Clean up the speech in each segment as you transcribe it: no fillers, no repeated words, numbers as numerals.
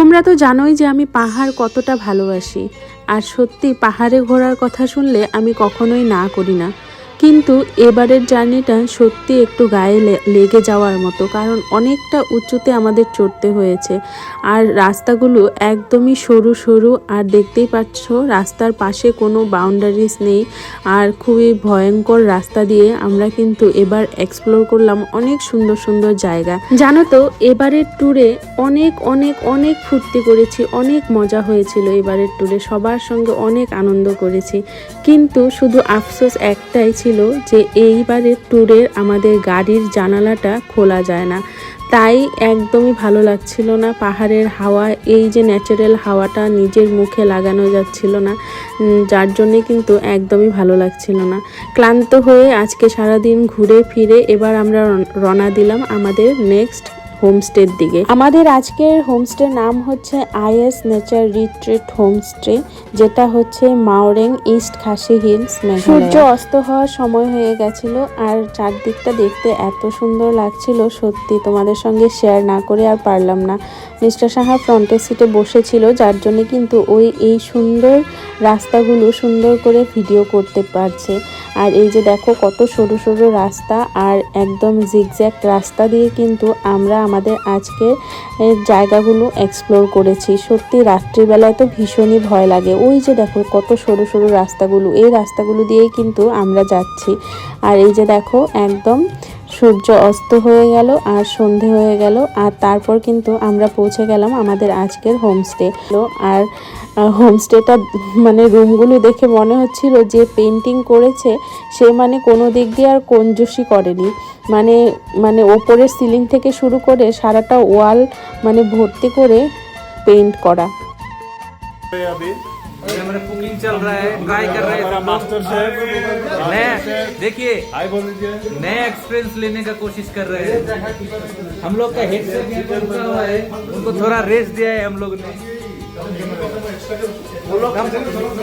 তোমরা তো জানোই যে আমি পাহাড় কতটা ভালোবাসি, আর সত্যি পাহাড়ে ঘোরার কথা শুনলে আমি কখনোই না করি না। কিন্তু এবারের জার্নিটা সত্যি একটু গায়ে লেগে যাওয়ার মতো, কারণ অনেকটা উঁচুতে আমাদের চড়তে হয়েছে। আর রাস্তাগুলো একদমই সরু সরু, আর দেখতেই পাচ্ছ রাস্তার পাশে কোনো বাউন্ডারিজ নেই। আর খুবই ভয়ঙ্কর রাস্তা দিয়ে আমরা কিন্তু এবার এক্সপ্লোর করলাম অনেক সুন্দর সুন্দর জায়গা। জানো তো, এবারের ট্যুরে অনেক অনেক অনেক ফুর্তি করেছি, অনেক মজা হয়েছিল এবারের ট্যুরে, সবার সঙ্গে অনেক আনন্দ করেছি। কিন্তু শুধু আফসোস একটাই ছিল যে এইবারের ট্যুরের আমাদের গাড়ির জানালাটা খোলা যায় না, তাই একদমই ভালো লাগছিল না। পাহাড়ের হাওয়া, এই যে ন্যাচারাল হাওয়াটা নিজের মুখে লাগানো যাচ্ছিল না, যার জন্যে কিন্তু একদমই ভালো লাগছিল না। ক্লান্ত হয়ে আজকে সারাদিন ঘুরে ফিরে এবার আমরা রওনা দিলাম আমাদের নেক্সট হোমস্টের দিকে। আমাদের আজকের হোমস্টের নাম হচ্ছে আইএস নেচার রিট্রিট হোমস্টে, যেটা হচ্ছে মাওরেং, ইস্ট খাসি হিলস, মেঘালয়। সূর্য অস্ত হওয়ার সময় হয়ে গেছিল, আর চারদিকটা দেখতে এত সুন্দর লাগছিল, সত্যি তোমাদের সঙ্গে শেয়ার না করে আর পারলাম না। মিস্টার সাহা ফ্রন্টের সিটে বসেছিল, যার জন্য কিন্তু এই সুন্দর রাস্তাগুলো সুন্দর করে ভিডিও করতে পারছে। আর এই যে দেখো কত সরু সরু রাস্তা, আর একদম জিগজ্যাগ রাস্তা দিয়ে কিন্তু আমরা আমাদের আজকের জায়গাগুলো এক্সপ্লোর করেছি। সত্যি রাত্রিবেলায় তো ভীষণই ভয় লাগে। ওই যে দেখো কত সরু সরু রাস্তাগুলো, এই রাস্তাগুলো দিয়েই কিন্তু আমরা যাচ্ছি। আর এই যে দেখো একদম সূর্য অস্ত হয়ে গেল আর সন্ধে হয়ে গেল, আর তারপর কিন্তু আমরা পৌঁছে গেলাম আমাদের আজকের হোমস্টে। আর হোমস্টেটা মানে রুমগুলো দেখে মনে হচ্ছিল যে পেন্টিং করেছে সে মানে কোনো দিক দিয়ে আর কঞ্জুসি করেনি। মানে ওপরের সিলিং থেকে শুরু করে সারাটা ওয়াল মানে ভর্তি করে পেইন্ট করা। हमारा कुकिंग चल रहा है, ट्राई कर रहे हैं मास्टर शेफ। नया देखिए, नया एक्सपीरियंस लेने का कोशिश कर रहे हैं। हम लोग का हेड शेफ रुका हुआ है, उनको थोड़ा रेस्ट दिया है हम लोग ने।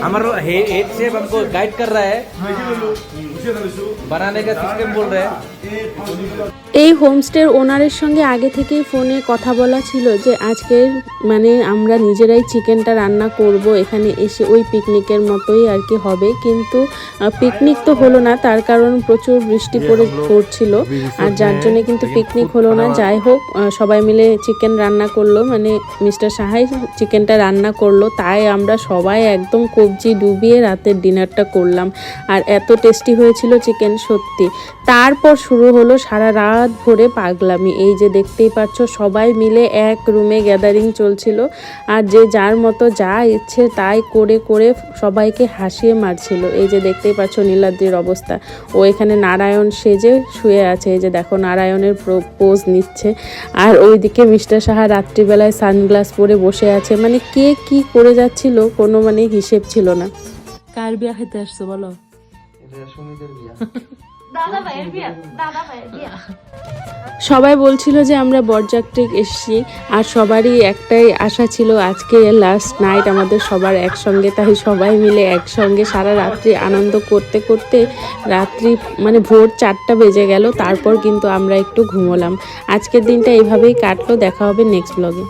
हमारा हेड शेफ हमको गाइड कर रहा है, बनाने का सिस्टम बोल रहे हैं। এই হোমস্টের ওনারের সঙ্গে আগে থেকেই ফোনে কথা বলা ছিল যে আজকে মানে আমরা নিজেরাই চিকেনটা রান্না করব এখানে এসে, ওই পিকনিকের মতোই আর কি হবে। কিন্তু পিকনিক তো হলো না, তার কারণ প্রচুর বৃষ্টি পড়ছিল, আর যার জন্য কিন্তু পিকনিক হলো না। যাই হোক, সবাই মিলে চিকেন রান্না করলো, মানে মিস্টার সাহাই চিকেনটা রান্না করলো, তাই আমরা সবাই একদম কবজি ডুবিয়ে রাতের ডিনারটা করলাম। আর এত টেস্টি হয়েছিল চিকেন সত্যি। তারপর শুরু হলো সারা রাত ভরে পাগলামি। এই যে দেখতেই পাচ্ছ সবাই মিলে এক রুমে গ্যাদারিং চলছিল, আর যে যার মতো যা ইচ্ছে তাই করে করে সবাইকে হাসিয়ে মারছিল। এই যে দেখতেই পাচ্ছ নীলাদ্রির অবস্থা, ও এখানে নারায়ণ সেজে শুয়ে আছে। এই যে দেখো নারায়ণের পোজ নিচ্ছে, আর ওইদিকে মিস্টার সাহা রাত্রিবেলায় সানগ্লাস পরে বসে আছে। মানে কে কি করে যাচ্ছিল কোনো মানে হিসেব ছিল না। কার বিয়া খেতে আসছো বলো? সবাই বলছিল যে আমরা বরযাত্রী এসেছি, আর সবারই একটাই আশা ছিল আজকে লাস্ট নাইট আমাদের সবার একসঙ্গে, তাই সবাই মিলে একসঙ্গে সারা রাত্রি আনন্দ করতে করতে রাত্রি মানে ভোর 4টা বেজে গেল। তারপর কিন্তু আমরা একটু ঘুমোলাম। আজকের দিনটা এইভাবেই কাটলো। দেখা হবে নেক্সট ব্লগে।